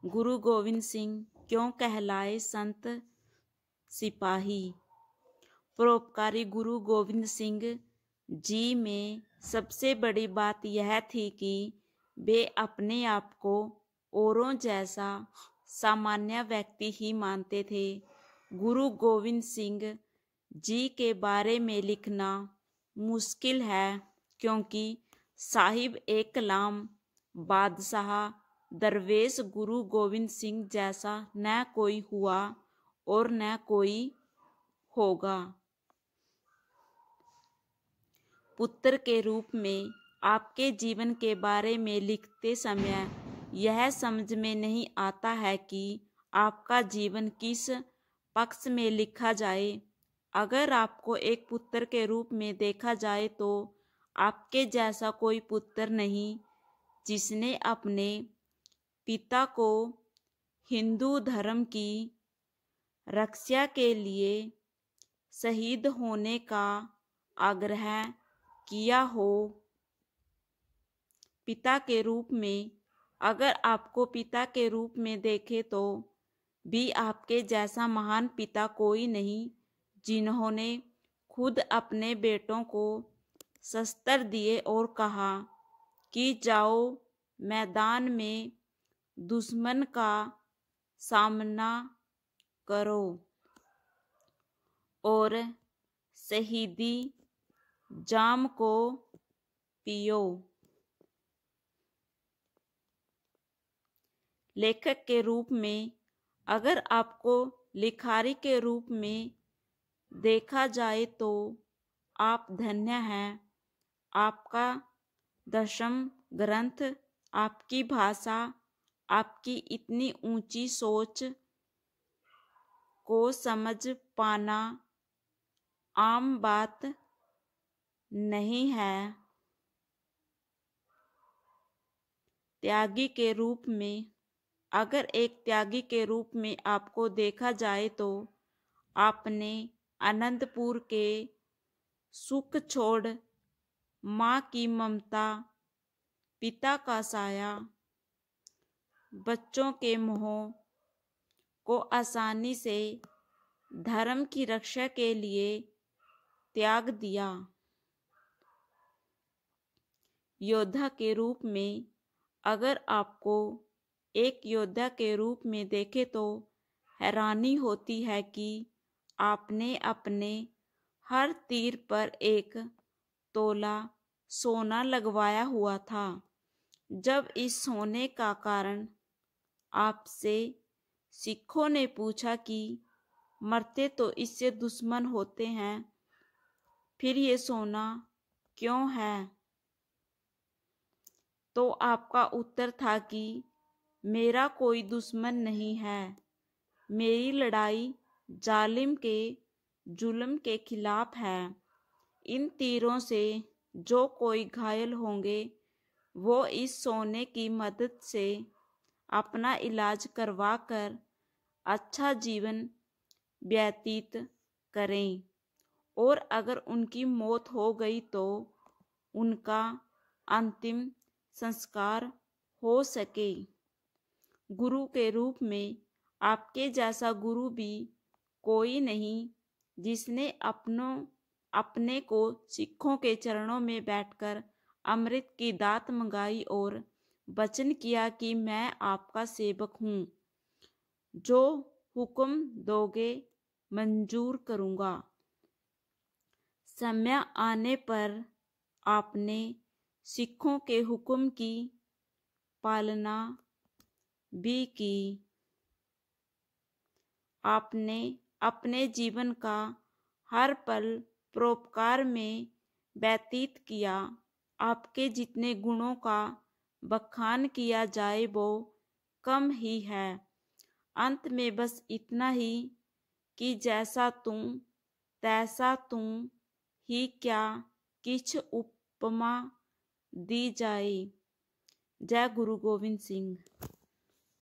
गुरु गोविंद सिंह क्यों कहलाए संत सिपाही। परोपकारी गुरु गोविंद सिंह जी में सबसे बड़ी बात यह थी कि वे अपने आप को औरों जैसा सामान्य व्यक्ति ही मानते थे। गुरु गोविंद सिंह जी के बारे में लिखना मुश्किल है क्योंकि साहिब एक कलाम बादशाह दरवेश गुरु गोविंद सिंह जैसा न कोई हुआ और न कोई होगा। पुत्र के रूप में आपके जीवन के बारे में लिखते समय यह समझ में नहीं आता है कि आपका जीवन किस पक्ष में लिखा जाए। अगर आपको एक पुत्र के रूप में देखा जाए तो आपके जैसा कोई पुत्र नहीं जिसने अपने पिता को हिंदू धर्म की रक्षा के लिए शहीद होने का आग्रह किया हो। पिता के रूप में अगर आपको पिता के रूप में देखे तो भी आपके जैसा महान पिता कोई नहीं जिन्होंने खुद अपने बेटों को शस्त्र दिए और कहा कि जाओ मैदान में दुश्मन का सामना करो और शहीदी जाम को पियो। लेखक के रूप में अगर आपको लिखारी के रूप में देखा जाए तो आप धन्य हैं। आपका दशम ग्रंथ, आपकी भाषा, आपकी इतनी ऊंची सोच को समझ पाना आम बात नहीं है। त्यागी के रूप में अगर एक त्यागी के रूप में आपको देखा जाए तो आपने अनंतपुर के सुख छोड़ माँ की ममता, पिता का साया, बच्चों के मोह को आसानी से धर्म की रक्षा के लिए त्याग दिया। योद्धा के रूप में अगर आपको एक योद्धा के रूप में देखे तो हैरानी होती है कि आपने अपने हर तीर पर एक तोला सोना लगवाया हुआ था। जब इस सोने का कारण आपसे सिखों ने पूछा कि मरते तो इससे दुश्मन होते हैं, फिर ये सोना क्यों है, तो आपका उत्तर था कि मेरा कोई दुश्मन नहीं है, मेरी लड़ाई जालिम के जुल्म के खिलाफ है। इन तीरों से जो कोई घायल होंगे वो इस सोने की मदद से अपना इलाज करवा कर अच्छा जीवन व्यतीत करें और अगर उनकी मौत हो गई तो उनका अंतिम संस्कार हो सके। गुरु के रूप में आपके जैसा गुरु भी कोई नहीं जिसने अपने को सिखों के चरणों में बैठकर अमृत की दात मंगाई और वचन किया कि मैं आपका सेवक हूँ, जो हुक्म दोगे मंजूर करूँगा। समय आने पर आपने सिखों के हुक्म की पालना भी की। आपने अपने जीवन का हर पल परोपकार में व्यतीत किया। आपके जितने गुणों का बखान किया जाए वो कम ही है। अंत में बस इतना ही कि जैसा तुम तैसा तुम ही, क्या किछ उपमा दी जाए। जय गुरु गोविंद सिंह।